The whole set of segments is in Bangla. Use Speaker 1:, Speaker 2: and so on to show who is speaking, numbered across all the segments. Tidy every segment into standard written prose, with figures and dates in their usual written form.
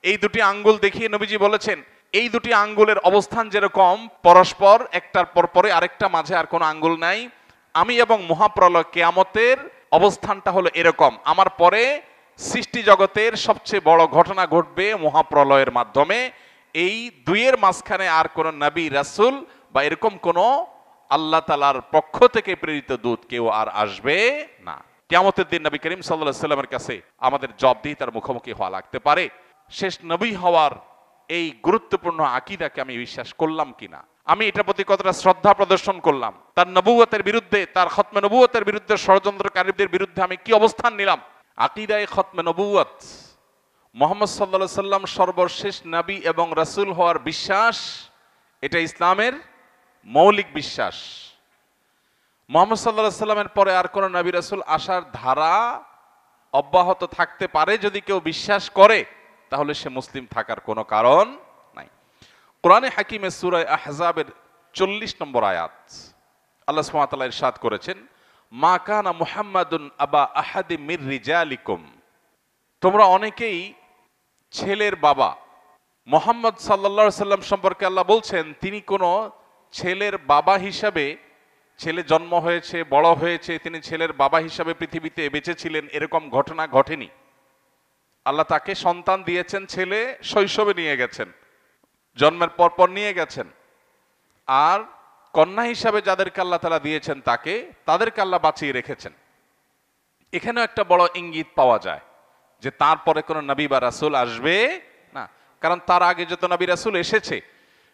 Speaker 1: এই দুটি আঙ্গুল দেখিয়ে নবীজি বলেছেন, এই দুটি আঙ্গুলের অবস্থান যেরকম পরস্পর একটার পর পরে আরেকটা, মাঝে আর কোনো আঙ্গুল নাই, আমি এবং মহাপ্রলয় কিয়ামতের অবস্থানটা হলো এরকম। আমার পরে সৃষ্টি জগতের সবচেয়ে বড় ঘটনা ঘটবে মহাপ্রলয়ের মাধ্যমে। এই দুইয়ের মাঝখানে আর কোন নবী রাসূল বা এরকম কোন আল্লাহ তাআলার পক্ষ থেকে প্রেরিত দূত কেউ আর আসবে না। কিয়ামতের দিন নবী করিম সাল্লাল্লাহু আলাইহি ওয়াসাল্লামের কাছে আমাদের জবাবদিহিতার মুখোমুখি হওয়া লাগতে পারে। শেষ নবী হওয়ার এই গুরুত্বপূর্ণ আকীদাকে আমি বিশ্বাস করলাম কিনা, আমি এটার প্রতি কতটা শ্রদ্ধা প্রদর্শন করলাম, তার নবুয়তের বিরুদ্ধে, তার খতমে নবুয়তের বিরুদ্ধে ষড়যন্ত্রকারীদের বিরুদ্ধে আমি কি অবস্থান নিলাম। আকীদায়ে খতমে নবুয়ত, মুহাম্মদ সাল্লাল্লাহু আলাইহি সাল্লাম সর্বশেষ নবী এবং রাসূল হওয়ার বিশ্বাস, এটা ইসলামের মৌলিক বিশ্বাস। মুহাম্মদ সাল্লাল্লাহু আলাইহি সাল্লামের পরে আর কোন নবী রাসূল আসার ধারা অব্যাহত থাকতে পারে যদি কেউ বিশ্বাস করে, তাহলে সে মুসলিম থাকার কোনো কারণ নাই। কোরআনে হাকিমে সূরা আহজাবের 40 নম্বর আয়াত আল্লাহ সুবহানাহু ওয়া তাআলা ইরশাদ করেছেন, মা কানা মুহাম্মাদুন আবা আহাদি মির রিজালিকুম। তোমরা অনেকেই ছেলের বাবা। মুহাম্মদ সাল্লাল্লাহু আলাইহি সাল্লাম সম্পর্কে আল্লাহ বলছেন, তিনি কোনো ছেলের বাবা হিসাবে, ছেলে জন্ম হয়েছে, বড় হয়েছে, তিনি ছেলের বাবা হিসাবে পৃথিবীতে বেঁচে ছিলেন, এরকম ঘটনা ঘটেনি। আল্লাহ তাকে সন্তান দিয়েছেন, ছেলে শৈশবে নিয়ে গেছেন, জন্মের পরপর নিয়ে গেছেন। আর কন্যা হিসাবে যাদেরকে আল্লাহ তাআলা দিয়েছেন তাদেরকে আল্লাহ বাঁচিয়ে রেখেছেন। এখানেও একটা বড় ইঙ্গিত পাওয়া যায় যে তারপরে কোনো নবী বা রাসূল আসবে না, কারণ তার আগে যত নবী রাসূল এসেছে,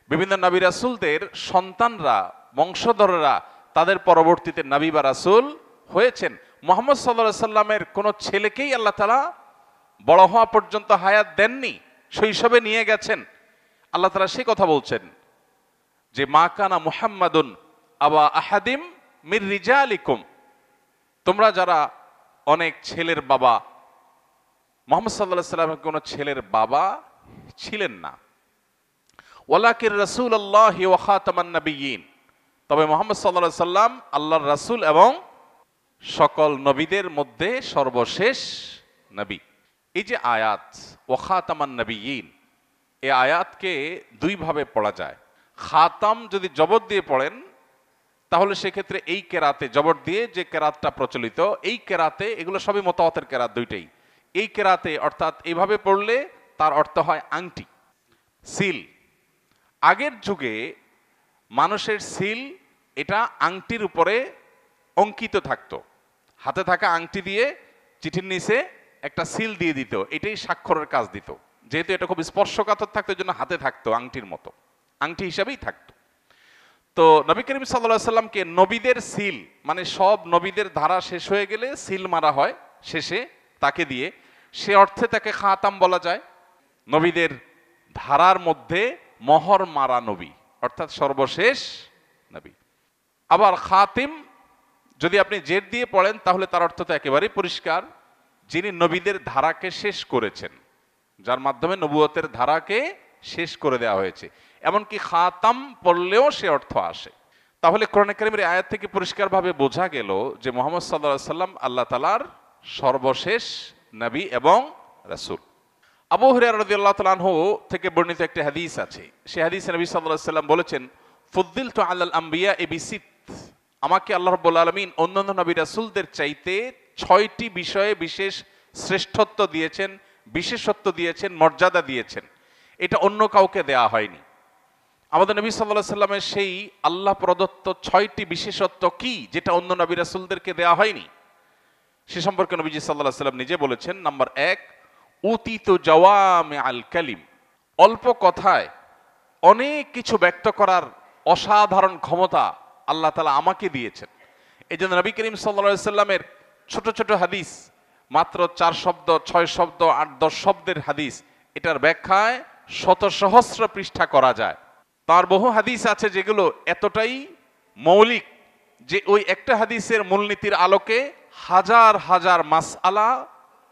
Speaker 1: বিভিন্ন নবী রাসূলদের সন্তানরা, বংশধররা তাদের পরবর্তীতে নবী বা রাসূল হয়েছেন। মুহাম্মদ সাল্লাল্লাহু আলাইহি সাল্লামের কোনো ছেলেকেই আল্লাহ তাআলা বড় হওয়া পর্যন্ত হায়াত দেননি, শৈশবে নিয়ে গেছেন। আল্লাহ তাআলা সেই কথা বলছেন যে মা কানা মুহাম্মাদুন আবা আহাদিম মির রিজালিকুম। তোমরা যারা অনেক ছেলের বাবা, মুহাম্মদ সাল্লাল্লাহু আলাইহি সাল্লাম কোনো ছেলের বাবা ছিলেন না। ওয়ালাকির রাসূলুল্লাহি ওয়া খাতামান নাবিয়্যিন, তবে মুহাম্মদ সাল্লাল্লাহু আলাইহি সাল্লাম আল্লাহর রাসূল এবং সকল নবীদের মধ্যে সর্বশেষ নবী। এই যে আয়াত ওয়া খাতামান নাবিয়্যিন, এই আয়াতকে দুই ভাবে পড়া যায়। খাতাম যদি জবর দিয়ে পড়েন, তাহলে সেক্ষেত্রে এই কেরাতে জবর দিয়ে যে কেরাতটা প্রচলিত, এই কেরাতে, এগুলো সবই মুতাওয়াতির কেরাত দুইটাই, এই কেরাতে অর্থাৎ এইভাবে পড়লে তার অর্থ হয় আংটি, সিল। আগের যুগে মানুষের সিল, এটা আংটির উপরে অঙ্কিত থাকতো, হাতে থাকা আংটি দিয়ে চিঠির নিচে একটা সিল দিয়ে দিত, এটাই স্বাক্ষরের কাজ দিত। যেহেতু এটা খুব স্পর্শকাতর থাকতো, এই জন্য হাতে থাকতো, আংটির মতো, আংটি হিসাবেই থাকতো। তো নবী করিম সাল্লাল্লাহু আলাইহি সাল্লামকে নবীদের সিল, মানে সব নবীদের ধারা শেষ হয়ে গেলে সিল মারা হয় শেষে তাকে দিয়ে, সে অর্থে তাকে খাতাম বলা যায়। নবীদের ধারার মধ্যে মোহর মারা নবী, অর্থাৎ সর্বশেষ নবী। আবার খাতিম যদি আপনি জের দিয়ে পড়েন, তাহলে তার অর্থ তো একেবারেই পরিষ্কার, যিনি নবীদের ধারাকে শেষ করেছেন, যার মাধ্যমে নবুয়তের ধারাকে শেষ করে দেওয়া হয়েছে। এমনকি খাতাম পড়লেও সে অর্থ আসে। তাহলে কোরআন কারীমের আয়াত থেকে পরিষ্কারভাবে বোঝা গেল যে মুহাম্মদ সাল্লাল্লাহু আলাইহি সাল্লাম আল্লাহ তাআলার সর্বশেষ নবী এবং রাসূল। আবু হুরায়রা রাদিয়াল্লাহু তাআলা আনহু থেকে বর্ণিত একটি হাদিস আছে, সেই হাদিসে নবী সাল্লাল্লাহু আলাইহি সাল্লাম বলেছেন, ফুদ্দিলতু আলাল আমবিয়া বিসিত, আমাকে আল্লাহ রাব্বুল আলামিন অন্যান্য নবী রাসূলদের চাইতে 6টি বিষয়ে বিশেষ শ্রেষ্ঠত্ব দিয়েছেন, বিশেষত্ব দিয়েছেন, মর্যাদা দিয়েছেন। এটা অন্য কাউকে দেয়া হয়নি। আমাদের নবী সাল্লাল্লাহু আলাইহি সাল্লামের সেই আল্লাহ প্রদত্ত 6টি বিশেষত্ব কি, যেটা অন্য নবী রাসূলদেরকে দেয়া হয়নি? সে সম্পর্কে নবীজি সাল্লাল্লাহু আলাইহি সাল্লাম নিজে বলেছেন, নাম্বার 1, উতিতু জাওয়ামিআল কালিম, অল্প কথায় অনেক কিছু ব্যক্ত করার অসাধারণ ক্ষমতা আল্লাহ তাআলা আমাকে দিয়েছেন। এই জন্য নবী করিম সাল্লাল্লাহু আলাইহি সাল্লামের ছোট ছোট হাদিস, মাত্র 4 শব্দ, 6 শব্দ, 8-10 শব্দের হাদিস, এটার ব্যাখ্যায় শত সহস্র পৃষ্ঠা করা যায়। তার বহু হাদিস আছে যেগুলো এতটাই মৌলিক যে ওই একটা হাদিসের মূলনীতির আলোকে হাজার হাজার মাসআলা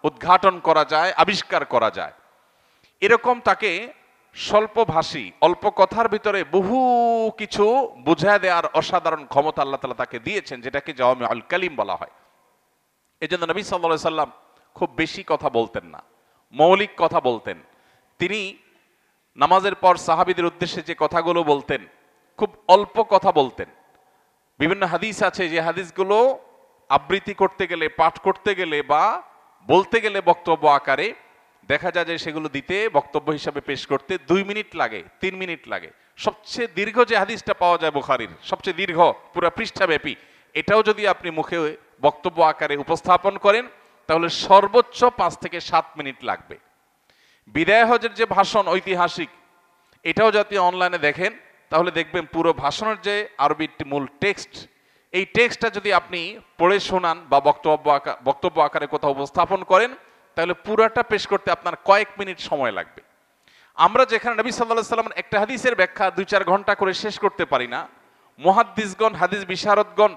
Speaker 1: উদ্ঘাটন করা যায়, আবিষ্কার করা যায়। এরকম তাকে স্বল্পভাষী, অল্প কথার ভিতরে বহু কিছু বুঝায় দেওয়ার অসাধারণ ক্ষমতা আল্লাহ তাআলা তাকে দিয়েছেন, যেটাকে জাওয়ামিউল কালিম বলা হয়। এই জন্য নবী সাল্লাল্লাহু আলাইহি সাল্লাম খুব বেশি কথা বলতেন না, মৌলিক কথা বলতেন। তিনি নামাজের পর সাহাবীদের উদ্দেশ্যে যে কথাগুলো বলতেন, খুব অল্প কথা বলতেন। বিভিন্ন হাদিস আছে যে হাদিসগুলো আবৃত্তি করতে গেলে, পাঠ করতে গেলে বা বলতে গেলে বক্তব্য আকারে দেখা যায় যে সেগুলো দিতে, বক্তব্য হিসাবে পেশ করতে 2 মিনিট লাগে, 3 মিনিট লাগে। সবচেয়ে দীর্ঘ যে হাদিসটা পাওয়া যায় বুখারীর, সবচেয়ে দীর্ঘ, পুরো পৃষ্ঠাব্যাপী, এটাও যদি আপনি মুখে বক্তব্য আকারে উপস্থাপন করেন তাহলে সর্বোচ্চ 5 থেকে 7 মিনিট লাগবে। বিদায় হজের যে ভাষণ ঐতিহাসিক, এটাও যদি অনলাইনে দেখেন তাহলে দেখবেন পুরো ভাষণের যে আরবি মূল টেক্সট, এই টেক্সটটা যদি আপনি পড়ে শোনান বা বক্তব্য আকারে কোথাও উপস্থাপন করেন তাহলে পুরাটা পেশ করতে আপনার কয়েক মিনিট সময় লাগবে। আমরা যেখানে নবী সাল্লাল্লাহু আলাইহি ওয়াসাল্লামের একটা হাদিসের ব্যাখ্যা 2-4 ঘন্টা করে শেষ করতে পারি না, মুহাদ্দিসগণ, হাদিস বিশারদগণ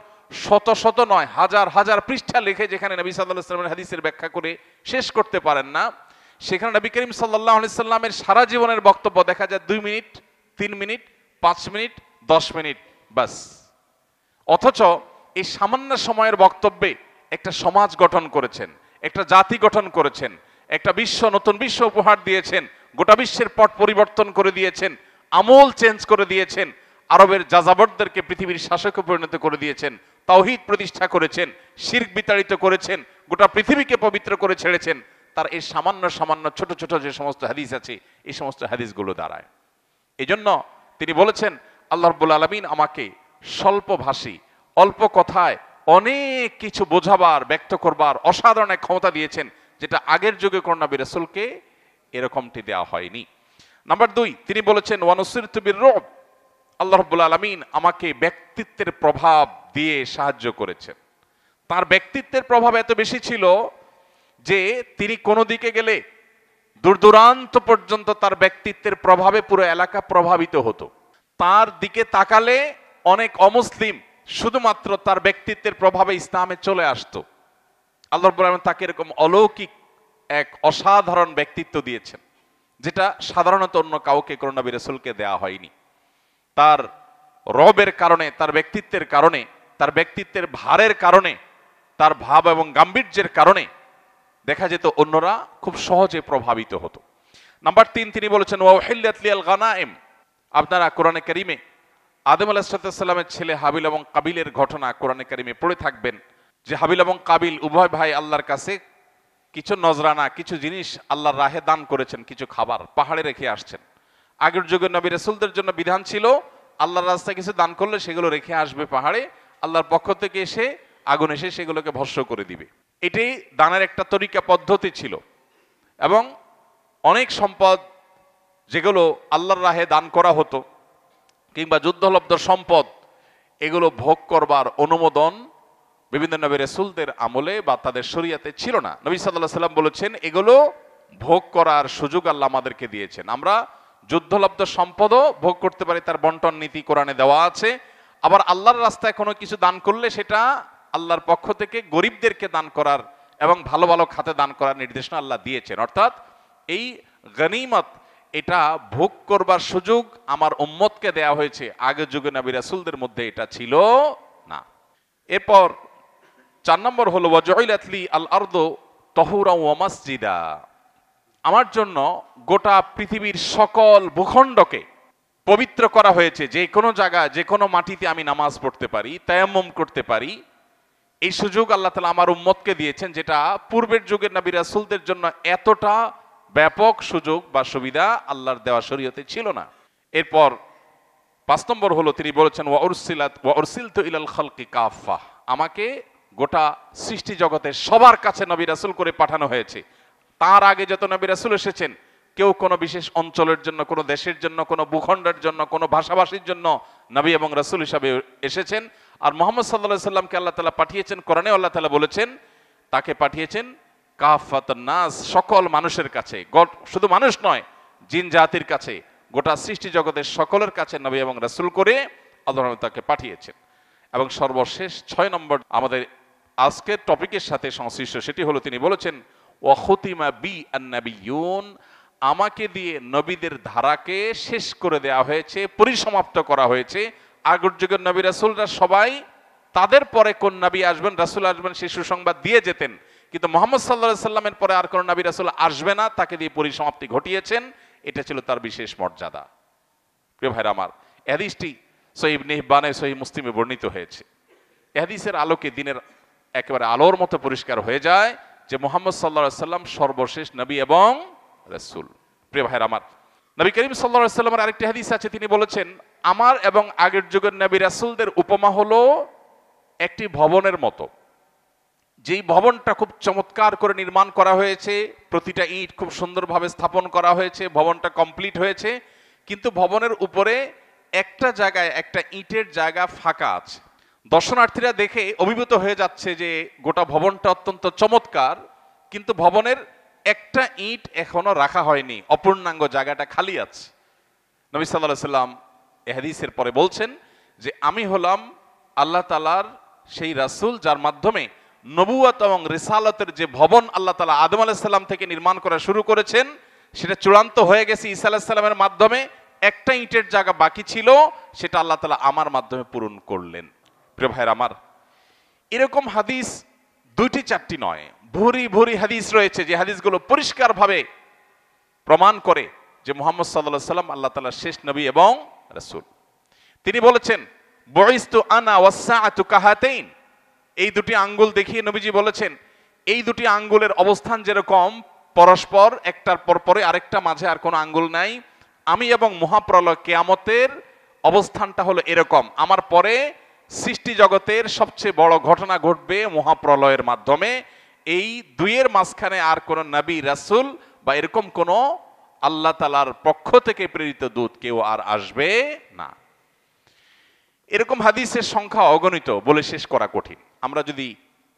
Speaker 1: শত শত নয়, হাজার হাজার পৃষ্ঠা লিখে যেখানে নবী সাল্লাল্লাহু আলাইহি ওয়াসাল্লামের হাদিসের ব্যাখ্যা করে শেষ করতে পারেন না, সেখানে নবী করিম সাল্লাল্লাহু আলাইহি ওয়াসাল্লামের সারা জীবনের বক্তব্য দেখা যায় 2 মিনিট, 3 মিনিট, 5 মিনিট, 10 মিনিট বাস। অথচ এই সামান্য সময়ের বক্তব্যে একটা সমাজ গঠন করেছেন, একটা জাতি গঠন করেছেন, একটা নতুন বিশ্ব উপহার দিয়েছেন, গোটা বিশ্বের পট পরিবর্তন করে দিয়েছেন, আমল চেঞ্জ করে দিয়েছেন, আরবের যাযাবরদেরকে পৃথিবীর শাসকে পরিণত করে দিয়েছেন, তাওহীদ প্রতিষ্ঠা করেছেন, শিরক বিতাড়িত করেছেন, গোটা পৃথিবীকে পবিত্র করে ছেড়েছেন। তার এই সামান্য সামান্য ছোট ছোট যে সমস্ত হাদিস আছে, এই সমস্ত হাদিসগুলো দ্বারায়। এই জন্য তিনি বলেছেন, আল্লাহ রাব্বুল আলামিন আমাকে স্বল্পভাষী, অল্প কথায় অনেক কিছু বোঝাবার, ব্যক্ত করবার অসাধারণ এক ক্ষমতা দিয়েছেন, যেটা আগের যুগে কোন নবী রাসূলকে এরকমটি দেওয়া হয়নি। নাম্বার 2, তিনি বলেছেন ওয়ানুসিরতু বির-রুব, আল্লাহ রাব্বুল আলামিন আমাকে ব্যক্তিত্বের প্রভাব দিয়ে সাহায্য করেছেন। তার ব্যক্তিত্বের প্রভাব এত বেশি ছিল যে তিনি কোনো দিকে গেলে দূর দূরান্ত পর্যন্ত তার ব্যক্তিত্বের প্রভাবে পুরো এলাকা প্রভাবিত হতো। তার দিকে তাকালে অনেক অমুসলিম শুধুমাত্র তার ব্যক্তিত্বের প্রভাবে ইসলামে চলে আসতো। আল্লাহ রাব্বুল আলামিন তাকে এরকম অলৌকিক এক অসাধারণ ব্যক্তিত্ব দিয়েছেন, যেটা সাধারণত অন্য কাউকে কোন নবী রাসূলকে দেয়া হয়নি। তার রবের কারণে, তার ব্যক্তিত্বের কারণে, তার ব্যক্তিত্বের ভারের কারণে, তার ভাব এবং গাম্ভীর্যের কারণে দেখা যেত অন্যরা খুব সহজে প্রভাবিত হতো। নাম্বার 3, তিনি বলেছেন ওয়া উহিল্লাত লিয়াল গানাইম। আপনারা কোরআনে কারীমে আদম আলাইহিস সালামের ছেলে হাবিল এবং কাবিলের ঘটনা কোরআনে কারীমে পড়ে থাকবেন, যে হাবিল এবং কাবিল উভয় ভাই আল্লাহর কাছে কিছু নজরানা, কিছু জিনিস আল্লাহর রাহে দান করেছেন, কিছু খাবার পাহাড়ে রেখে আসছেন। আগের যুগে নবী রাসূলদের জন্য বিধান ছিল আল্লাহর রাস্তায় কিছু দান করলে সেগুলো রেখে আসবে পাহাড়ে, আল্লাহর পক্ষ থেকে এসে আগুন এসে সেগুলোকে ভস্ম করে দিবে। এটাই দানের একটা তরিকা, পদ্ধতি ছিল। এবং অনেক সম্পদ যেগুলো আল্লাহর রাহে দান করা হতো কিংবা যুদ্ধলব্ধ সম্পদ, এগুলো ভোগ করবার অনুমোদন বিভিন্ন নবী রাসূলদের আমলে বা তাদের শরীয়তে ছিল না। নবী সাল্লাল্লাহু আলাইহি ওয়াসাল্লাম বলেছেন এগুলো ভোগ করার সুযোগ আল্লাহ আমাদেরকে দিয়েছেন। আমরা যুদ্ধলব্ধ সম্পদও ভোগ করতে পারি, তার বন্টন নীতি কোরআনে দেওয়া আছে। আবার আল্লাহর রাস্তায় কোনো কিছু দান করলে সেটা আল্লাহর পক্ষ থেকে গরিবদেরকে দান করার এবং ভালো ভালো খাতে দান করার নির্দেশনা আল্লাহ দিয়েছেন। অর্থাৎ এই গনিমত, এটা ভোগ করবার সুযোগ আমার উম্মতকে দেয়া হয়েছে, আগের যুগে নবী রাসূলদের মধ্যে এটা ছিল না। এরপর 4 নম্বর হলো ওয়াজুইলাত লি আল আরদু তাহুরা ওয়া মাসজিদা। আমার জন্য গোটা পৃথিবীর সকল ভূখণ্ডকে পবিত্র করা হয়েছে, যে কোনো জায়গায় যে কোনো মাটিতে আমি নামাজ পড়তে পারি, তায়াম্মুম করতে পারি। এই সুযোগ আল্লাহ তাআলা আমার উম্মতকে দিয়েছেন, যেটা পূর্বের যুগের নবী রাসূলদের জন্য এতটা ব্যাপক সুযোগ বা সুবিধা আল্লাহর দেওয়া শরীয়তে ছিল না। এরপর 5 নম্বর হলো তিনি বলেছেন ওয়া উরসিলতু ইলাল খালকি কাফা, আমাকে গোটা সৃষ্টি জগতের সবার কাছে নবী রাসূল করে পাঠানো হয়েছে। তার আগে যত নবী রাসূল এসেছেন, কেউ কোনো বিশেষ অঞ্চলের জন্য, কোনো দেশের জন্য, কোনো ভূখণ্ডের জন্য, কোনো ভাষাভাষীর জন্য নবী এবং রাসূল হিসাবে এসেছেন। আর মুহাম্মদ সাল্লাল্লাহু আলাইহি সাল্লামকে আল্লাহ তাআলা পাঠিয়েছেন, কোরআনে আল্লাহ তাআলা বলেছেন তাকে পাঠিয়েছেন কাফাতুন নাস, সকল মানুষের কাছে। শুধু মানুষ নয়, জিন জাতির কাছে, গোটা সৃষ্টি জগতের সকলের কাছে নবী এবং রাসূল করে আল্লাহ তাকে পাঠিয়েছেন। এবং সর্বশেষ 6 নম্বর আমাদের আজকের টপিকের সাথে সংশ্লিষ্ট, সেটি হলো তিনি বলেছেন ওয়া খুতিমা বি আন-নাবিয়্যুন, আমাকে দিয়ে নবীদের ধারাকে শেষ করে দেওয়া হয়েছে, পরিসমাপ্ত করা হয়েছে। আগের যুগের নবী রাসূলরা সবাই তাদের পরে কোন নবী আসবেন, রাসূল আসবেন, সেই সুসংবাদ দিয়ে যেতেন। কিন্তু মুহাম্মদ সাল্লাল্লাহু আলাইহি সাল্লামের পরে আর কোন নবী রাসূল আসবে না, তাকে দিয়ে পরিসমাপ্তি ঘটিয়েছেন। এটা ছিল তার বিশেষ মর্যাদা। প্রিয় ভাইরা আমার, এ হাদিসটি সহিহ ইবনে হিব্বানে, সহিহ মুসলিমে বর্ণিত হয়েছে। এ হাদিসের আলোকে দিনের একেবারে আলোর মতো পরিষ্কার হয়ে যায় যে মুহাম্মদ সাল্লাল্লাহু আলাইহি সাল্লাম সর্বশেষ নবী এবং রাসূল। প্রিয় ভাইরা আমার, নবী করিম সাল্লাল্লাহু আলাইহি সাল্লামের আরেকটি হাদিস আছে, তিনি বলেছেন, আমার এবং আগের যুগের নবী রাসূলদের উপমা হলো একটি ভবনের মতো, যেই ভবনটা খুব চমৎকার করে নির্মাণ করা হয়েছে, প্রতিটা ইট খুব সুন্দরভাবে স্থাপন করা হয়েছে, ভবনটা কমপ্লিট হয়েছে, কিন্তু ভবনের উপরে একটা জায়গায় একটা ইটের জায়গা ফাঁকা আছে। দর্শনার্থীরা দেখে অভিভূত হয়ে যাচ্ছে যে গোটা ভবনটা অত্যন্ত চমৎকার, কিন্তু ভবনের একটা ইট এখনো রাখা হয়নি, অপূর্ণাঙ্গ জায়গাটা খালি আছে। নবী সাল্লাল্লাহু আলাইহি সাল্লাম এই হাদিসের পরে বলছেন যে আমি হলাম আল্লাহ তাআলার সেই রাসূল, যার মাধ্যমে নবুয়ত এবং রিসালাতের যে ভবন আল্লাহ তাআলা আদম আলাইহিস সালাম থেকে নির্মাণ করা শুরু করেছেন, সেটা চূড়ান্ত হয়ে গেছে ঈসা আলাইহিস সালামের মাধ্যমে। একটা ইটের জায়গা বাকি ছিল, সেটা আল্লাহ তাআলা আমার মাধ্যমে পূরণ করলেন। প্রিয় ভাইরা আমার, এরকম হাদিস দুইটি চারটি নয়, ভুরি ভুরি হাদিস রয়েছে, যে হাদিসগুলো পরিষ্কারভাবে প্রমাণ করে যে মুহাম্মদ সাল্লাল্লাহু আলাইহি সাল্লাম আল্লাহ তাআলার শেষ নবী এবং রাসূল। তিনি বলেছেন, বুইস্তু আনা ওয়াসসাআতু কাহাতাইন, এই দুটি আঙ্গুল দেখিয়ে নবীজি বলেছেন, এই দুটি আঙ্গুলের অবস্থান যেরকম পরস্পর একটার পর পরে আরেকটা, মাঝে আর কোনো আঙ্গুল নাই, আমি এবং মহাপ্রলয় কিয়ামতের অবস্থানটা হলো এরকম। আমার পরে সৃষ্টি জগতের সবচেয়ে বড় ঘটনা ঘটবে মহাপ্রলয়ের মাধ্যমে। এই দুইয়ের মাঝখানে আর কোনো নবী রাসূল বা এরকম কোনো আল্লাহ তাআলার পক্ষ থেকে প্রেরিত দূত কেউ আর আসবে না। এরকম হাদিসের সংখ্যা অগণিত, বলে শেষ করা কঠিন। আমরা যদি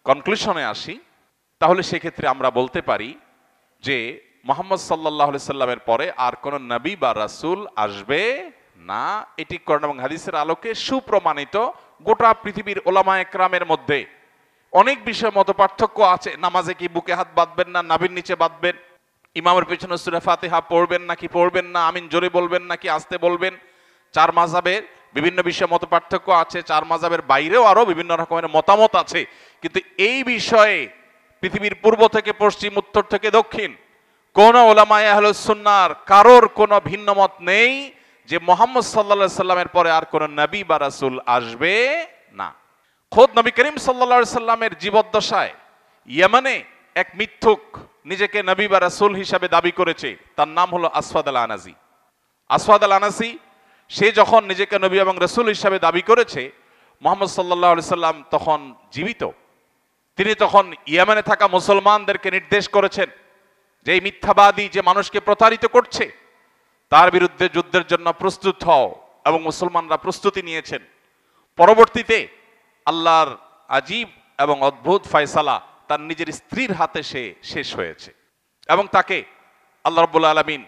Speaker 1: কনক্লুশনে আসি, তাহলে সেক্ষেত্রে আমরা বলতে পারি যে মুহাম্মদ সাল্লাল্লাহু আলাইহি সাল্লামের পরে আর কোন নবী বা রাসূল আসবে না। এটি কোরআন এবং হাদিসের আলোকে সুপ্রমাণিত। গোটা পৃথিবীর ওলামায়ে কেরামের মধ্যে অনেক বিষয়ে মত পার্থক্য আছে। নামাজে কি বুকে হাত বাঁধবেন না নাভির নিচে বাঁধবেন, ইমামের পেছনে সূরা ফাতিহা পড়বেন নাকি পড়বেন না, আমিন জোরে বলবেন নাকি আস্তে বলবেন, চার মাযহাবের বিভিন্ন বিষয়ে মত পার্থক্য আছে। চার মাযহাবের বাইরেও আরো বিভিন্ন রকমের মতামত আছে, কিন্তু এই বিষয়ে পৃথিবীর পূর্ব থেকে পশ্চিম, উত্তর থেকে দক্ষিণ কোন ওলামায়ে আহলুস সুন্নাহর কারোর কোনো ভিন্ন মত নেই যে মুহাম্মদ সাল্লাল্লাহু আলাইহি সাল্লামের পরে আর কোন নবী বা রাসূল আসবে না। খোদ নবী করিম সাল্লাল্লাহু আলাইহি সাল্লামের জীবদ্দশায় ইয়েমেনে এক মিথ্যুক নিজেকে নবী বা রাসূল হিসাবে দাবি করেছে, তার নাম হলো আসওয়াদ আল আনাসি। আসওয়াদ আল আনাসি, সে যখন নিজেকে নবী এবং রাসূল হিসাবে দাবি করেছে, মুহাম্মদ সাল্লাল্লাহু আলাইহি সাল্লাম তখন জীবিত। তিনি তখন ইয়েমেনে থাকা মুসলমানদেরকে নির্দেশ করেছেন যে এই মিথ্যাবাদী যে মানুষকে প্রতারিত করছে, তার বিরুদ্ধে যুদ্ধের জন্য প্রস্তুত হও, এবং মুসলমানরা প্রস্তুতি নিয়েছেন। পরবর্তীতে আল্লাহর আজীব এবং অদ্ভুত ফয়সালা তার নিজের স্ত্রীর হাতে সে শেষ হয়েছে, এবং তাকে আল্লাহ রাব্বুল আলামিন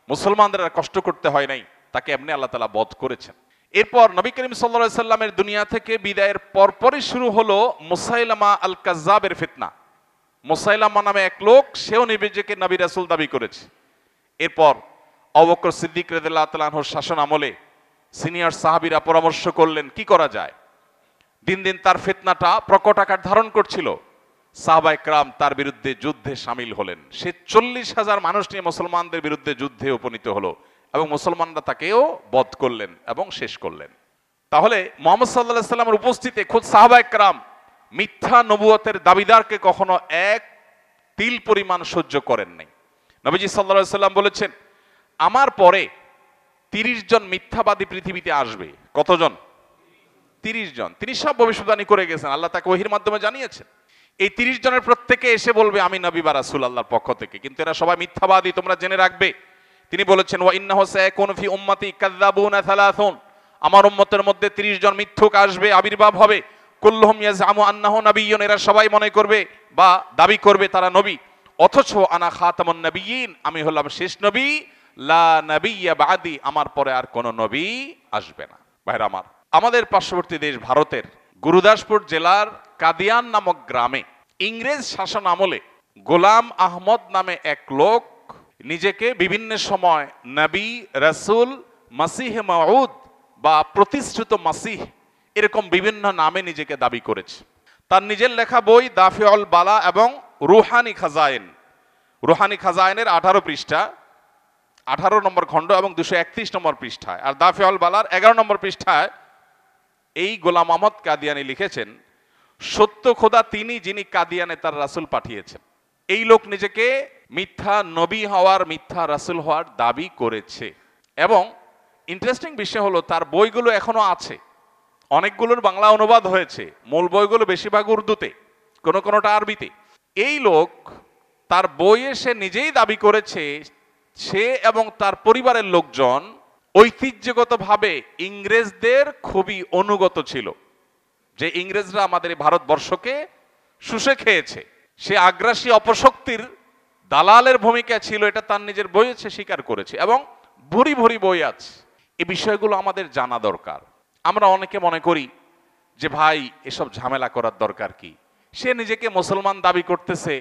Speaker 1: মুসলমানদের আর কষ্ট করতে হয় নাই, তাকে এমনি আল্লাহ তাআলা বধ করেছেন। এরপর নবী করিম সাল্লাল্লাহু আলাইহি সাল্লামের দুনিয়া থেকে বিদায়ের পরপরই শুরু হলো মুসাইলামা আল কাজ্জাবের ফিতনা। মুসাইলামা নামে এক লোক, সেও নিজেকে নবী রাসূল দাবি করেছে। এরপর আবু বকর সিদ্দিক রাদিয়াল্লাহু তাআলা আনহুর শাসন আমলে সিনিয়র সাহাবীরা পরামর্শ করলেন কি করা যায়। দিন দিন তার ফিতনাটা প্রকট আকার ধারণ করছিল। সাহাবায়ে কেরাম তার বিরুদ্ধে যুদ্ধে শামিল হলেন। সে 40,000 মানুষ নিয়ে মুসলমানদের বিরুদ্ধে যুদ্ধে উপনীত হলো, এবং মুসলমানরা তাকেও বধ করলেন এবং শেষ করলেন। তাহলে মুহাম্মদ সাল্লাল্লাহু আলাইহি সাল্লামের উপস্থিতিতে খোদ সাহাবায়ে কেরাম মিথ্যা নবুয়তের দাবিদারকে কখনো এক তিল পরিমাণ সহ্য করেন নাই। নবীজি সাল্লাল্লাহু আলাইহি সাল্লাম বলেছেন, আমার পরে 30 জন মিথ্যাবাদী পৃথিবীতে আসবে। কতজন? 30 জন। তিনি সব ভবিষ্যদ্বাণী করে গেছেন, আল্লাহ তাকে ওহীর মাধ্যমে জানিয়েছেন। এই 30 জনের প্রত্যেকে এসে বলবে আমি নবী বা রাসূল আল্লাহর পক্ষ থেকে, কিন্তু এরা সবাই মিথ্যাবাদী, তোমরা জেনে রাখবে। তিনি বলেছেন, ওয়া ইন্নাহু সায়াকুনু ফি উম্মতি কাযাবুনা সালাসুন, আমার উম্মতের মধ্যে 30 জন মিথ্যুক আসবে, আবির্ভাব হবে। কুল্লুহুম ইয়াজআমু আন্নাহু নাবিয়্যুন, এরা সবাই মনে করবে বা দাবি করবে তারা নবী, অথচ আনা খাতামুন নবিয়্যিন, আমি হলাম শেষ নবী। লা নাবিয়্যা বাদি, আমার পরে আর কোন নবী আসবে না। ভাইরা আমার, আমাদের পার্শ্ববর্তী দেশ ভারতের গুরুদাসপুর জেলার কাদিয়ান নামক গ্রামে ইংরেজ শাসন আমলে গোলাম আহমদ নামে এক লোক নিজেকে বিভিন্ন সময় নবী, রাসূল, মাসিহ মাউদ বা প্রতিশ্রুত মাসিহ এরকম বিভিন্ন নামে নিজেকে দাবি করেছে। তার নিজের লেখা বই দাফিউল বালা এবং রুহানি খাজায়েন, রুহানি খাজায়েনের 18 পৃষ্ঠা, 18 নম্বর খণ্ড এবং 231 নম্বর পৃষ্ঠায়। আর দাফিউল বালার 11 নম্বর পৃষ্ঠায় এই গোলাম আহমদ কাদিয়ানী লিখেছেন, সত্য খোদা তিনি যিনি কাদিয়ানে তার রাসূল পাঠিয়েছেন। এই লোক নিজেকে মিথ্যা নবী হওয়ার, মিথ্যা রাসূল হওয়ার দাবি করেছে। এবং ইন্টারেস্টিং বিষয় হলো তার বইগুলো এখনো আছে, অনেকগুলোর বাংলা অনুবাদ হয়েছে, মূল বইগুলো বেশিরভাগ উর্দুতে, কোনোটা আরবিতে। এই লোক তার বইয়ে সে নিজেই দাবি করেছে সে এবং তার পরিবারের লোকজন ঐতিহ্যগতভাবে ইংরেজদের খুবই অনুগত ছিল, যে ইংরেজরা আমাদের ভারতবর্ষকে শুষে খেয়েছে, সে আগ্রাসী অপশক্তির দালালের ভূমিকা ছিল, এটা তার নিজের বইয়ে সে স্বীকার করেছে এবং ভরি ভরি বই আছে। এই বিষয়গুলো আমাদের জানা দরকার। আমরা অনেকে মনে করি যে ভাই এসব ঝামেলা করার দরকার কি, সে নিজেকে মুসলমান দাবি করতেছে,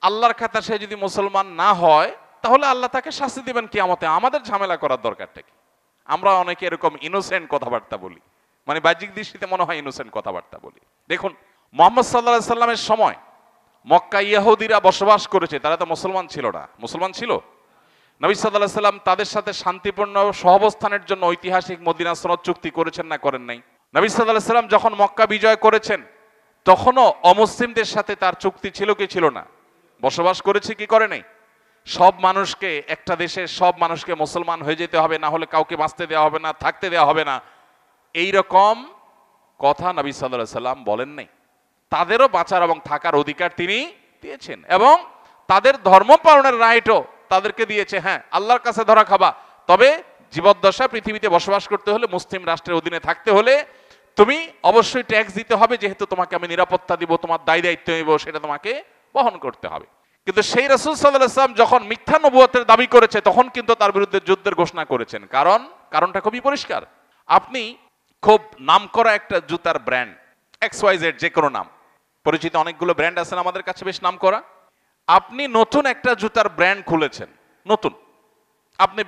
Speaker 1: আল্লাহর খাতা সে যদি মুসলমান না হয় তাহলে আল্লাহ তাকে শাস্তি দিবেন কিয়ামতে, আমাদের ঝামেলা করার দরকারটা কি? আমরা অনেকে এরকম ইনোসেন্ট কথাবার্তা বলি, মানে বাহ্যিক দৃষ্টিতে মনে হয় ইনোসেন্ট কথাবার্তা বলি। দেখুন, মুহাম্মদ সাল্লাল্লাহু আলাইহি সাল্লামের সময় মক্কা ইহুদিরা বসবাস করেছে, তারা তো মুসলমান ছিল না। মুসলমান ছিল? নবী সাল্লাল্লাহু আলাইহি সাল্লাম তাদের সাথে শান্তিপূর্ণ সহাবস্থানের জন্য ঐতিহাসিক মদিনা সনদ চুক্তি করেছেন না করেন নাই? নবী সাল্লাল্লাহু আলাইহি সাল্লাম যখন মক্কা বিজয় করেছেন তখনও অমুসলিমদের সাথে তার চুক্তি ছিল কি ছিল না? বসবাস করেছে কি করে নাই? সব মানুষকে, একটা দেশের সব মানুষকে মুসলমান হয়ে যেতে হবে, না হলে কাউকে বাঁচতে দেওয়া হবে না, থাকতে দেওয়া হবে না, এই রকম কথা নবী সাল্লাল্লাহু আলাইহি সাল্লাম বলেন নাই। তাদেরও বাঁচার এবং থাকার অধিকার তিনি দিয়েছেন এবং তাদের ধর্ম পালনের রাইটও তাদেরকে দিয়েছে। হ্যাঁ, আল্লাহর কাছে ধরা খাবা, তবে জীবদ্দশা পৃথিবীতে বসবাস করতে হলে, মুসলিম রাষ্ট্রের অধীনে থাকতে হলে তুমি অবশ্যই ট্যাক্স দিতে হবে, যেহেতু তোমাকে আমি নিরাপত্তা দিব, তোমার দায় দায়িত্ব নেব, সেটা তোমাকে বহন করতে হবে। কিন্তু সেই রাসূল সাল্লাল্লাহু আলাইহি ওয়াসাল্লাম যখন মিথ্যা নবুয়তের দাবি করেছে তখন কিন্তু তার বিরুদ্ধে যুদ্ধের ঘোষণা করেছেন। কারণটা খুবই পরিষ্কার। আপনি খুব নামকরা একটা জুতার ব্র্যান্ড XYZ, যে কোনো নাম, পরিচিত অনেকগুলো ব্র্যান্ড আছেন আমাদের কাছে বেশ নামকরা, আপনি নতুন একটা জুতার ব্র্যান্ড খুলেছেন, নতুন, আপনি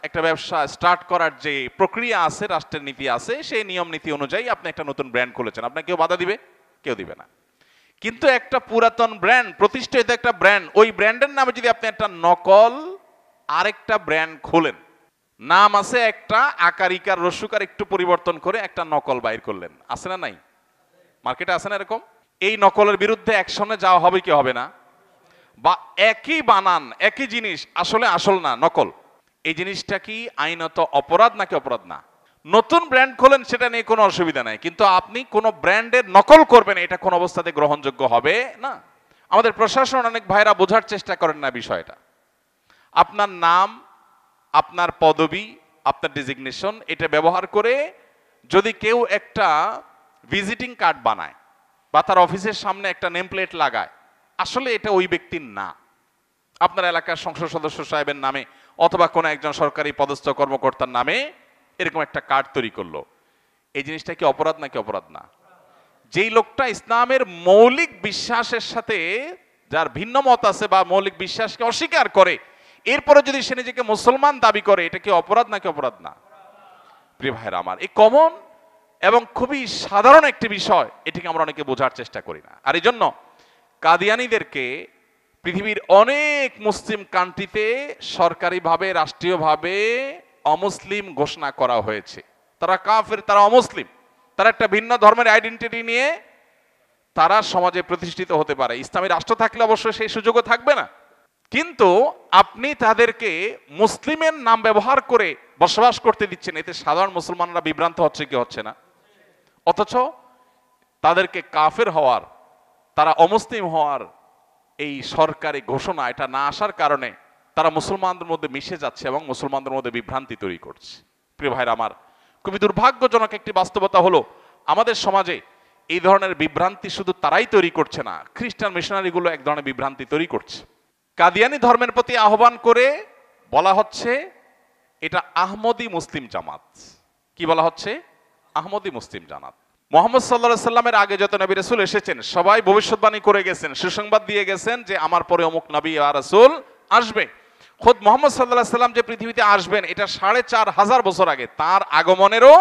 Speaker 1: একটা ব্যবসা স্টার্ট করার যে প্রক্রিয়া আছে, রাষ্ট্রের নীতি আছে, সেই নিয়ম নীতি অনুযায়ী আপনি একটা নতুন ব্র্যান্ড খুলেছেন, আপনাকে কেউ বাধা দিবে? কেউ দিবে না। কিন্তু একটা পুরাতন ব্র্যান্ড, প্রতিষ্ঠিত একটা ব্র্যান্ড, ওই ব্র্যান্ডের নামে যদি আপনি একটা নকল আরেকটা ব্র্যান্ড খোলেন, নাম আছে একটা, আকারিকার রস্যকার একটু পরিবর্তন করে একটা নকল বাইর করলেন, আছে না নাই? মার্কেটে আছে না এরকম? এই নকলের বিরুদ্ধে অ্যাকশনে যাওয়া হবে কি হবে না? বা একই বানান, একই জিনিস আসলে আসল না, নকল, এই জিনিসটা কি আইনত অপরাধ নাকি অপরাধ না? নতুন ব্র্যান্ড খোলেন, সেটা নিয়ে কোনো অসুবিধা নাই, কিন্তু আপনি কোনো ব্র্যান্ডের নকল করবেন, এটা কোন অবস্থাতে গ্রহণযোগ্য হবে না। আমাদের প্রশাসন অনেক ভাইরা বোঝার চেষ্টা করেন না বিষয়টা। আপনার নাম, আপনার পদবি, আপনার ডেজিগনেশন, এটা ব্যবহার করে যদি কেউ একটা ভিজিটিং কার্ড বানায় বা তার অফিসের সামনে একটা নেম প্লেট লাগায়, আসলে এটা ওই ব্যক্তির না, আপনার এলাকার সংসদ সদস্য সাহেবের নামে অথবা কোনো একজন সরকারি পদস্থ কর্মকর্তার নামে এরকম একটা কার্ড তৈরি করলো, এই জিনিসটা কি অপরাধ নাকি অপরাধ না? যেই লোকটা ইসলামের মৌলিক বিশ্বাসের সাথে, যার ভিন্ন মত আছে বা মৌলিক বিশ্বাসকে অস্বীকার করে, এরপরে যদি সে নিজেকে মুসলমান দাবি করে, এটা কি অপরাধ নাকি অপরাধ না? প্রিয় ভাইরা আমার, এই কমন এবং খুবই সাধারণ একটি বিষয়, এটিকে আমরা অনেকে বোঝার চেষ্টা করি না। আর এই জন্য কাদিয়ানীদেরকে পৃথিবীর অনেক মুসলিম কান্ট্রিতে সরকারিভাবে, রাষ্ট্রীয়ভাবে অমুসলিম ঘোষণা করা হয়েছে। তারা কাফের, তারা অমুসলিম, তারা একটা ভিন্ন ধর্মের আইডেন্টিটি নিয়ে তারা সমাজে প্রতিষ্ঠিত হতে পারে। ইসলামী রাষ্ট্র থাকলে অবশ্যই সেই সুযোগও থাকবে না, কিন্তু আপনি তাদেরকে মুসলিমের নাম ব্যবহার করে বসবাস করতে দিচ্ছেন, এতে সাধারণ মুসলমানরা বিভ্রান্ত হচ্ছে কি হচ্ছে না? অথচ তাদেরকে কাফের হওয়ার, তারা অমুসলিম হওয়ার এই সরকারি ঘোষণা এটা না আসার কারণে তারা মুসলমানদের মধ্যে মিশে যাচ্ছে এবং মুসলমানদের মধ্যে বিভ্রান্তি তৈরি করছে। প্রিয় ভাইরা আমার, খুবই দুর্ভাগ্যজনক একটি বাস্তবতা হলো আমাদের সমাজে এই ধরনের বিভ্রান্তি শুধু তারাই তৈরি করছে না, খ্রিস্টান মিশনারিগুলো এক ধরনের বিভ্রান্তি তৈরি করছে। কাদিয়ানি ধর্মের প্রতি আহ্বান করে বলা হচ্ছে এটা আহমদি মুসলিম জামাত। কি বলা হচ্ছে? আহমদি মুসলিম জামাত। মুহাম্মদ সাল্লাল্লাহু আলাইহি সাল্লামের আগে যত নবী রাসূল এসেছেন সবাই ভবিষ্যৎবাণী করে গেছেন, সুসংবাদ দিয়ে গেছেন যে আমার পরে অমুক নবী আর রাসূল আসবে। খোদ মুহাম্মদ সাল্লাল্লাহু আলাইহি সাল্লাম যে পৃথিবীতে আসবেন এটা 4500 বছর আগে, তার আগমনেরও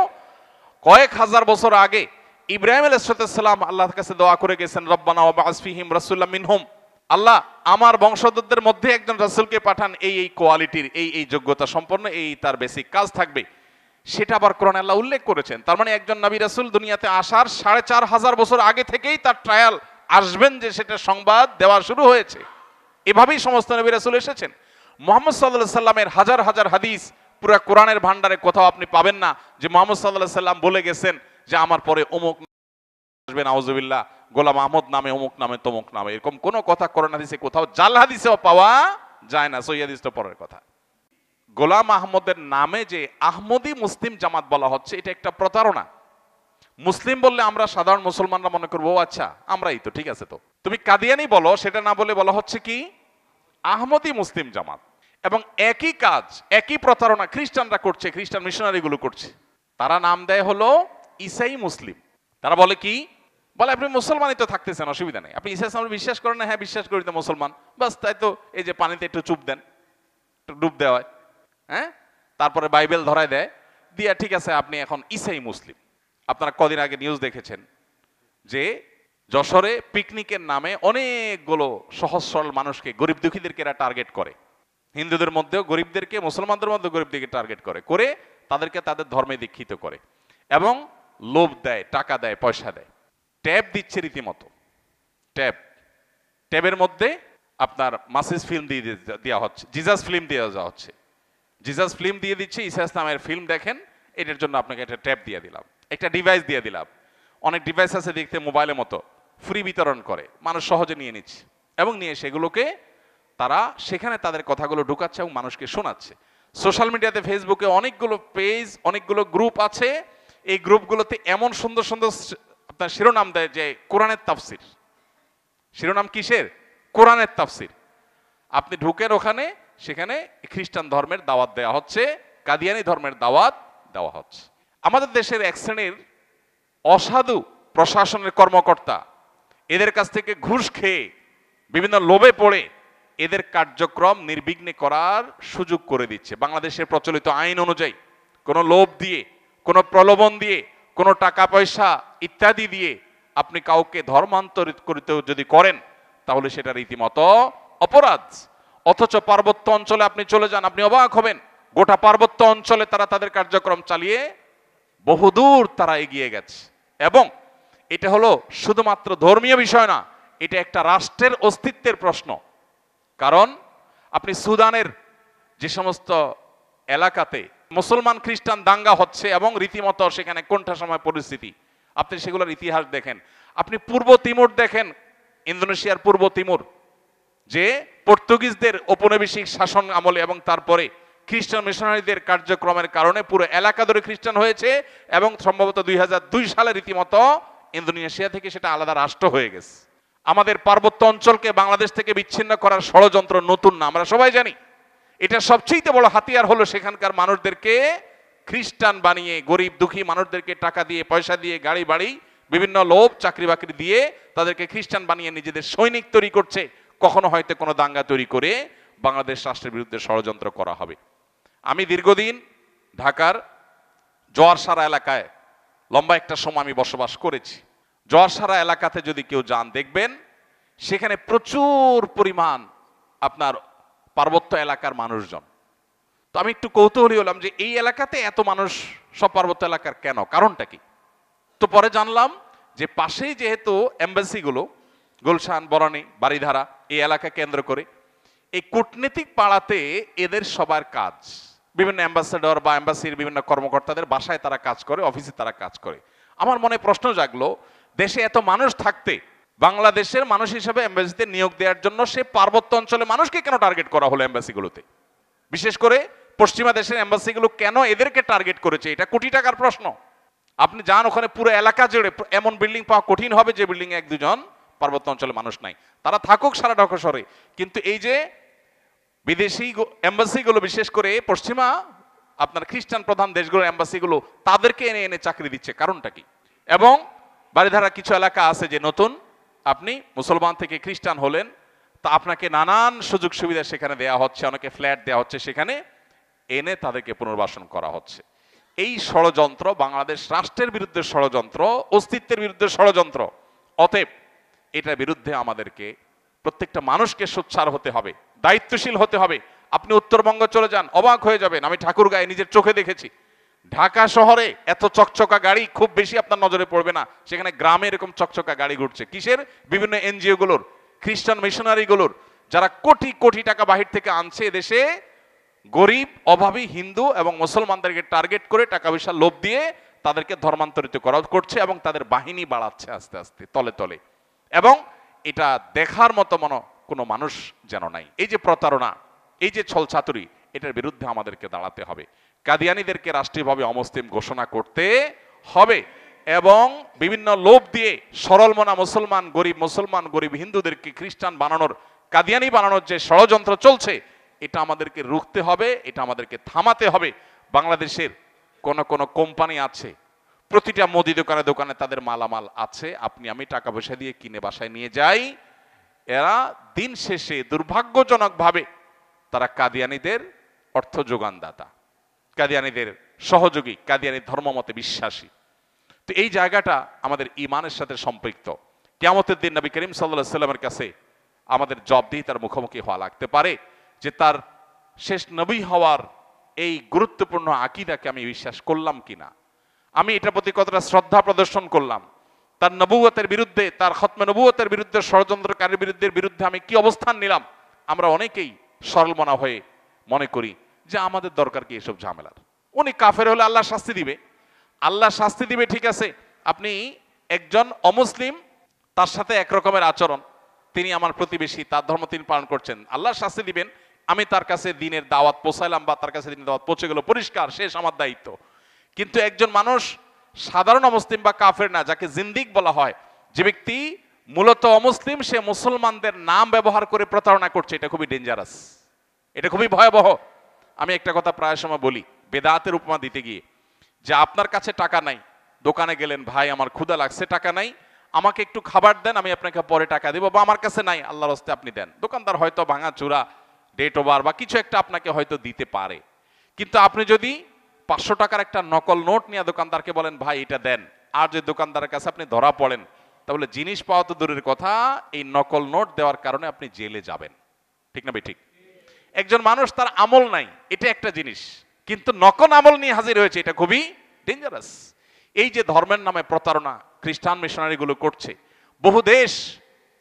Speaker 1: কয়েক হাজার বছর আগে ইব্রাহিম আলাইহিস সালাম আল্লাহর কাছে দোয়া করে গেছেন, রব্বানা ওয়াবআস ফীহিম রাসূলাম মিনহুম, আল্লাহ আমার বংশধরদের মধ্যে একজন রাসূলকে পাঠান, এই এই কোয়ালিটির, এই এই যোগ্যতা সম্পন্ন, এই তার বেসিক কাজ থাকবে, সেটা আবার কোরআনে আল্লাহ উল্লেখ করেছেন। তার মানে একজন নবী রাসূল দুনিয়াতে আসার 4500 বছর আগে থেকেই তার ট্রায়াল আসবেন, যে সেটা সংবাদ দেওয়া শুরু হয়েছে। এভাবেই সমস্ত নবী রাসূল এসেছেন। মুহাম্মদ সাল্লাল্লাহু আলাইহি সাল্লামের হাজার হাজার হাদিস পুরো কোরআনের ভান্ডারে কোথাও আপনি পাবেন না যে মুহাম্মদ সাল্লাল্লাহু আলাইহি সাল্লাম বলে গেছেন যে আমার পরে অমুক আসবে, নাউজুবিল্লাহ, গোলাম আহমদ নামে, অমুক নামে, তমুক নামে, এরকম কোন কথা কোরআন হাদিসে কোথাও জাল হাদিসেও পাওয়া যায় না। সহিহ হাদিস তো পরের কথা। গোলাম আহমদের নামে যে আহমদী মুসলিম জামাত বলা হচ্ছে, এটা একটা প্রতারণা। মুসলিম বললে আমরা সাধারণ মুসলমানরা মনে করবো আচ্ছা আমরাই তো, ঠিক আছে। তো তুমি কাদিয়ানি বলো, সেটা না বলে বলা হচ্ছে কি আহমদী মুসলিম জামাত। এবং একই কাজ, একই প্রতারণা খ্রিস্টানরা করছে, খ্রিস্টান মিশনারি গুলো করছে। তারা নাম দেয় হলো ঈসাই মুসলিম। তারা বলে কি, বলে আপনি মুসলমানই তো থাকতেছেন, অসুবিধা নেই, আপনি ঈসা ইসলামে বিশ্বাস করেন না? হ্যাঁ বিশ্বাস করি, তো মুসলমান, বাস তাই তো। এই যে পানিতে একটু চুপ দেন, একটু ডুব দেওয়া হয়, হ্যাঁ, তারপরে বাইবেল ধরায় দেয়, দিয়া ঠিক আছে আপনি এখন ঈসাই মুসলিম। আপনারা কদিন আগে নিউজ দেখেছেন যে যশোরে পিকনিকের নামে অনেকগুলো সহজ সরল মানুষকে, গরিব দুঃখীদেরকে এরা টার্গেট করে। হিন্দুদের মধ্যেও গরিবদেরকে, মুসলমানদের মধ্যে গরিবদেরকে টার্গেট করে তাদেরকে তাদের ধর্মে দীক্ষিত করে এবং লোভ দেয়, টাকা দেয়, পয়সা দেয়, ট্যাব দিচ্ছে রীতিমতো। ট্যাবের মধ্যে আপনার মাসিস ফিল্ম দিয়ে দেওয়া হচ্ছে, জিজাস ফিল্ম দিয়ে দেওয়া হচ্ছে, জিজাস ফিল্ম দিয়ে দিচ্ছে, ঈসা ইসলামের ফিল্ম দেখেন, এটার জন্য আপনাকে একটা ট্যাব দিয়ে দিলাম, একটা ডিভাইস দিয়ে দিলাম। অনেক ডিভাইস আছে দেখতে মোবাইলের মতো, ফ্রি বিতরণ করে, মানুষ সহজে নিয়ে নিচ্ছে এবং নিয়ে সেগুলোকে তারা সেখানে তাদের কথাগুলো ঢুকাচ্ছে এবং মানুষকে শোনাচ্ছে। সোশ্যাল মিডিয়াতে, ফেসবুকে অনেকগুলো পেজ, অনেকগুলো গ্রুপ আছে। এই গ্রুপগুলোতে এমন সুন্দর সুন্দর আপনার শিরোনাম দেয় যে কোরআনের তাফসির। শিরোনাম কিসের? কোরআনের তাফসির। আপনি ঢুকেন ওখানে, সেখানে খ্রিস্টান ধর্মের দাওয়াত দেওয়া হচ্ছে, কাদিয়ানি ধর্মের দাওয়াত দেওয়া হচ্ছে। আমাদের দেশের এক শ্রেণীর অসাধু প্রশাসনের কর্মকর্তা এদের কাছ থেকে ঘুষ খেয়ে, বিভিন্ন লোভে পড়ে এদের কার্যক্রম নির্বিঘ্নে করার সুযোগ করে দিচ্ছে। বাংলাদেশের প্রচলিত আইন অনুযায়ী কোনো লোভ দিয়ে, কোনো প্রলোভন দিয়ে, কোনো টাকা পয়সা ইত্যাদি দিয়ে আপনি কাউকে ধর্মান্তরিত করতে যদি করেন, তাহলে সেটা রীতিমতো অপরাধ। অথচ পার্বত্য অঞ্চলে আপনি চলে যান, আপনি অবাক হবেন, গোটা পার্বত্য অঞ্চলে তারা তাদের কার্যক্রম চালিয়ে বহুদূর তারা এগিয়ে গেছে। এবং এটা হলো শুধুমাত্র ধর্মীয় বিষয় না, এটা একটা রাষ্ট্রের অস্তিত্বের প্রশ্ন। কারণ আপনি সুদানের যে সমস্ত এলাকাতে মুসলমান খ্রিস্টান দাঙ্গা হচ্ছে এবং রীতিমতো সেখানে কোনটা সময় পরিস্থিতি, আপনি সেগুলোর ইতিহাস দেখেন। আপনি পূর্ব তিমুর দেখেন, ইন্দোনেশিয়ার পূর্ব তিমুর, যে পর্তুগিজদের ঔপনিবেশিক শাসন আমলে এবং তারপরে খ্রিস্টান মিশনারিদের কার্যক্রমের কারণে পুরো এলাকা ধরে খ্রিস্টান হয়েছে এবং সম্ভবত 2002 সালে রীতিমতো ইন্দোনেশিয়া থেকে সেটা আলাদা রাষ্ট্র হয়ে গেছে। আমাদের পার্বত্য অঞ্চলকে বাংলাদেশ থেকে বিচ্ছিন্ন করার ষড়যন্ত্র নতুন না, আমরা সবাই জানি। এটা সবচেয়ে বড় হাতিয়ার হলো সেখানকার মানুষদেরকে খ্রিস্টান বানিয়ে, গরিব দুঃখী মানুষদেরকে টাকা দিয়ে, পয়সা দিয়ে, গাড়ি বাড়ি, বিভিন্ন লোভ, চাকরি বাকরি দিয়ে তাদেরকে খ্রিস্টান বানিয়ে নিজেদের সৈনিক তৈরি করছে। কখনো হয়তো কোনো দাঙ্গা তৈরি করে বাংলাদেশ রাষ্ট্রের বিরুদ্ধে ষড়যন্ত্র করা হবে। আমি দীর্ঘদিন ঢাকার জোয়ারসারা এলাকায় লম্বা একটা সময় আমি বসবাস করেছি। জোয়ারসারা এলাকাতে যদি কেউ যান, দেখবেন সেখানে প্রচুর পরিমাণ আপনার পার্বত্য এলাকার মানুষজন। তো আমি একটু কৌতূহলী হলাম যে এই এলাকাতে এত মানুষ সব পার্বত্য এলাকার কেন, কারণটা কি? তো পরে জানলাম যে পাশেই যেহেতু এম্বাসিগুলো, গুলশান, বনানী, বারিধারা, এই এলাকা কেন্দ্র করে এই কূটনীতিক পাড়াতে এদের সবার কাজ, বিভিন্ন অ্যাম্বাসেডর বা এম্বাসির বিভিন্ন কর্মকর্তাদের বাসায় তারা কাজ করে, অফিসে তারা কাজ করে। আমার মনে প্রশ্ন জাগলো, দেশে এত মানুষ থাকতে বাংলাদেশের মানুষ হিসেবে এম্বাসিতে নিয়োগ দেওয়ার জন্য সে পার্বত্য অঞ্চলে মানুষকে কেন টার্গেট করা হলো এম্বাসিগুলোতে? বিশেষ করে পশ্চিমা দেশের এম্বাসিগুলো কেন এদেরকে টার্গেট করেছে? এটা কোটি টাকার প্রশ্ন। আপনি যান ওখানে, পুরো এলাকা জুড়ে এমন বিল্ডিং পাওয়া কঠিন হবে যে বিল্ডিং এক দুজন পার্বত্য অঞ্চলে মানুষ নাই। তারা থাকুক সারা ঢাকা শহরে, কিন্তু এই যে বিদেশি এম্বাসিগুলো, বিশেষ করে পশ্চিমা আপনার খ্রিস্টান প্রধান দেশগুলোর এম্বাসিগুলো তাদেরকে এনে এনে চাকরি দিচ্ছে, কারণটা কি? এবং বারিধারা কিছু এলাকা আছে যে নতুন আপনি মুসলমান থেকে খ্রিস্টান হলেন, তা আপনাকে নানান সুযোগ সুবিধা সেখানে দেওয়া হচ্ছে, অনেকে ফ্ল্যাট দেওয়া হচ্ছে, সেখানে এনে তাদেরকে পুনর্বাসন করা হচ্ছে। এই ষড়যন্ত্র বাংলাদেশ রাষ্ট্রের বিরুদ্ধে ষড়যন্ত্র, অস্তিত্বের বিরুদ্ধে ষড়যন্ত্র। অতএব এটার বিরুদ্ধে আমাদেরকে প্রত্যেকটা মানুষকে সোচ্চার হতে হবে, দায়িত্বশীল হতে হবে। আপনি উত্তরবঙ্গ চলে যান, অবাক হয়ে যাবেন। আমি ঠাকুরগাঁয়ে নিজের চোখে দেখেছি, ঢাকা শহরে এত চকচকা গাড়ি খুব বেশি আপনার নজরে পড়বে না, সেখানে গ্রামে এরকম চকচকা গাড়ি ঘুরছে। কিসের? বিভিন্ন এনজিও গুলোর, খ্রিস্টান মিশনারি গুলোর, যারা কোটি কোটি টাকা বাহির থেকে আনছে এদেশে গরিব অভাবী হিন্দু এবং মুসলমানদেরকে টার্গেট করে টাকা পয়সা লোভ দিয়ে তাদেরকে ধর্মান্তরিত করছে এবং তাদের বাহিনী বাড়াচ্ছে আস্তে আস্তে তলে তলে। এবং এটা দেখার মতো কোনো মানুষ যেন নাই। এই যে প্রতারণা, এই যে ছলচাতুরি, এটার বিরুদ্ধে আমাদেরকে দাঁড়াতে হবে। কাদিয়ানীদেরকে রাষ্ট্রীয়ভাবে অমুসলিম ঘোষণা করতে হবে এবং বিভিন্ন লোভ দিয়ে সরল মনা মুসলমান গরিব হিন্দুদেরকে খ্রিস্টান বানানোর, কাদিয়ানী বানানোর যে ষড়যন্ত্র চলছে, এটা আমাদেরকে রুখতে হবে, এটা আমাদেরকে থামাতে হবে। বাংলাদেশের কোন কোম্পানি আছে, প্রতিটা মুদি দোকানে দোকানে তাদের মালামাল আছে, আপনি আমি টাকা পয়সা দিয়ে কিনে বাসায় নিয়ে যাই। এরা দিন শেষে দুর্ভাগ্যজনকভাবে তারা কাদিয়ানীদের অর্থ যোগানদাতা, কাদিয়ানীদের সহযোগী, কাদিয়ানী ধর্মমতে বিশ্বাসী। তো এই জায়গাটা আমাদের ঈমানের সাথে সম্পৃক্ত। কিয়ামতের দিন নবী করিম সাল্লাল্লাহু আলাইহি ওয়াসাল্লামের কাছে আমাদের জবাবদিহিতার মুখোমুখি হওয়া লাগতে পারে যে তার শেষ নবী হওয়ার এই গুরুত্বপূর্ণ আকীদাকে আমি বিশ্বাস করলাম কিনা, আমি এটার প্রতি কতটা শ্রদ্ধা প্রদর্শন করলাম, তার নবুয়তের বিরুদ্ধে, তার খতমে নবুয়তের বিরুদ্ধে, ষড়যন্ত্রকারীর বিরুদ্ধে আমি কি অবস্থান নিলাম। আমরা অনেকেই সরলমনা হয়ে মনে করি যে আমাদের দরকার কি এসব ঝামেলার, উনি কাফের হলে আল্লাহ শাস্তি দিবে, আল্লাহ শাস্তি দিবে, ঠিক আছে। আপনি একজন অমুসলিম, তার সাথে একরকমের আচরণ, তিনি আমার প্রতিবেশী, তার ধর্ম তিনি পালন করছেন, আল্লাহ শাস্তি দিবেন, আমি তার কাছে দিনের দাওয়াত পৌঁছাইলাম বা তার কাছে দিনের দাওয়াত পৌঁছে গেল, পরিষ্কার, শেষ আমার দায়িত্ব। কিন্তু একজন মানুষ সাধারণ অমুসলিম বা কাফের না, যাকে জিন্দিক বলা হয়, যে ব্যক্তি মূলত অমুসলিম, সে মুসলমানদের নাম ব্যবহার করে প্রতারণা করছে, এটা খুবই ডেঞ্জারাস, এটা খুবই ভয়াবহ। আমি একটা কথা প্রায় সময় বলি বেদাতের উপমা দিতে গিয়ে, যে আপনার কাছে টাকা নাই, দোকানে গেলেন, ভাই আমার ক্ষুধা লাগছে, টাকা নাই, আমাকে একটু খাবার দেন, আমি আপনাকে পরে টাকা দেবো, বা আমার কাছে নাই, আল্লাহর হস্তে আপনি দেন। দোকানদার হয়তো ভাঙা চূড়া, ডেট ওভার বা কিছু একটা আপনাকে হয়তো দিতে পারে। কিন্তু আপনি যদি 500 টাকার একটা নকল নোট নিয়ে দোকানদারকে বলেন ভাই এটা দেন, আর যে দোকানদারের কাছে আপনি ধরা পড়েন, তাহলে জিনিস পাওয়া তো দূরের কথা, এই নকল নোট দেওয়ার কারণে আপনি জেলে যাবেন। ঠিক না ভাই? ঠিক। একজন মানুষ তার আমল নাই, এটা একটা জিনিস, কিন্তু নকল আমল নিয়ে হাজির হয়েছে, এটা খুবই ডেঞ্জারাস। এই যে ধর্মের নামে প্রতারণা খ্রিস্টান মিশনারি গুলো করছে, বহু দেশ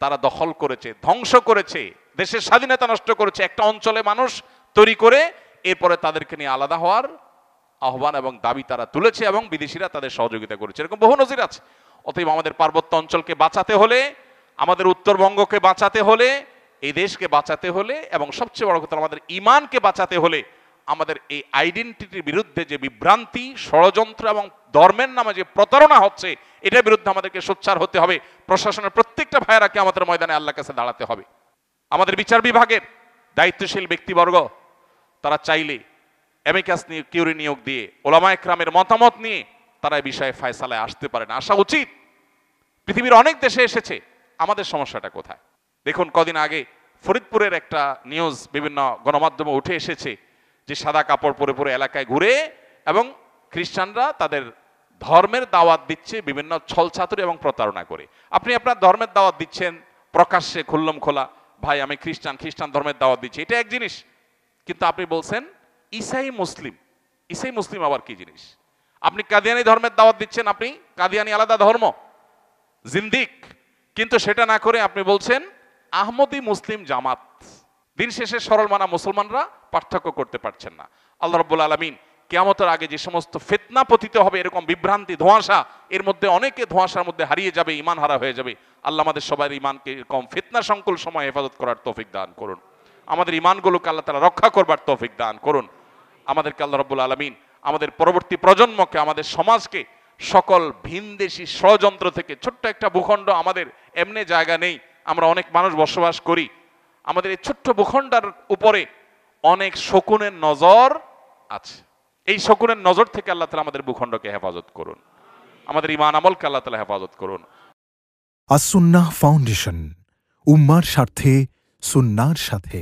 Speaker 1: তারা দখল করেছে, ধ্বংস করেছে, দেশের স্বাধীনতা নষ্ট করেছে, একটা অঞ্চলে মানুষ তৈরি করে এরপরে তাদেরকে নিয়ে আলাদা হওয়ার আহ্বান এবং দাবি তারা তুলেছে এবং বিদেশিরা তাদের সহযোগিতা করেছে, এরকম বহু নজির আছে। অতএব আমাদের পার্বত্য অঞ্চলকে বাঁচাতে হলে, আমাদের উত্তরবঙ্গকে বাঁচাতে হলে, এই দেশকে বাঁচাতে হলে এবং সবচেয়ে বড় কথা আমাদের ঈমানকে বাঁচাতে হলে, আমাদের এই আইডেন্টিটির বিরুদ্ধে যে বিভ্রান্তি, ষড়যন্ত্র এবং ধর্মের নামে যে প্রতারণা হচ্ছে, এটার বিরুদ্ধে আমাদেরকে সোচ্চার হতে হবে। প্রশাসনের প্রত্যেকটা ভাইয়েরাকে আমাদের ময়দানে আল্লাহর কাছে দাঁড়াতে হবে। আমাদের বিচার বিভাগের দায়িত্বশীল ব্যক্তিবর্গ তারা চাইলে অ্যামিকাস কিউরি নিয়োগ দিয়ে, ওলামা ইকরামের মতামত নিয়ে তারা এই বিষয়ে ফয়সালায় আসতে পারেন, আসা উচিত। পৃথিবীর অনেক দেশে এসেছে, আমাদের সমস্যাটা কোথায়? দেখুন, কদিন আগে ফরিদপুরের একটা নিউজ বিভিন্ন গণমাধ্যমে উঠে এসেছে যে সাদা কাপড় পরে পরে এলাকায় ঘুরে এবং খ্রিস্টানরা তাদের ধর্মের দাওয়াত দিচ্ছে বিভিন্ন ছলচাতুরি এবং প্রতারণা করে। আপনি আপনার ধর্মের দাওয়াত দিচ্ছেন প্রকাশ্যে খুল্লম খোলা, ভাই আমি খ্রিস্টান ধর্মের দাওয়াত দিচ্ছি, এটা এক জিনিস। কিন্তু আপনি বলছেন ঈসাই মুসলিম আবার কি জিনিস? আপনি কাদিয়ানি ধর্মের দাওয়াত দিচ্ছেন, আপনি কাদিয়ানি আলাদা ধর্ম, জিন্দিক। কিন্তু সেটা না করে আপনি বলছেন আহমদি মুসলিম জামাত। দিন শেষে সরল মানা মুসলমানরা পার্থক্য করতে পারছেন না। আল্লাহ রাব্বুল আলামিন কিয়ামতের আগে যে সমস্ত ফিতনা পতিত হবে, এরকম বিভ্রান্তি ধোঁয়াশা, এর মধ্যে অনেকে ধোঁয়াশার মধ্যে হারিয়ে যাবে, ঈমান হারা হয়ে যাবে। আল্লাহ আমাদের সবার ঈমানকে এরকম ফিতনা সংকুল সময় হেফাজত করার তৌফিক দান করুন। আমাদের ঈমানগুলোকে আল্লাহ তাআলা রক্ষা করবার তৌফিক দান করুন। আমাদেরকে আল্লাহ রাব্বুল আলামিন আমাদের পরবর্তী প্রজন্মকে, আমাদের সমাজকে সকল ভিনদেশী ষড়যন্ত্র থেকে, ছোট্ট একটা ভূখণ্ড, আমাদের এমনি জায়গা নেই, আমরা অনেক মানুষ বসবাস করি, আমাদের এই ছোট্ট ভূখণ্ডের উপরে অনেক শকুনের নজর আছে। এই শকুনের নজর থেকে আল্লাহ তাআলা আমাদের ভূখণ্ডকে হেফাজত করুন, আমাদের ঈমান আমলকে আল্লাহ তাআলা হেফাজত করুন।
Speaker 2: আস-সুন্নাহ ফাউন্ডেশন, উম্মার স্বার্থে সুন্নাহর সাথে।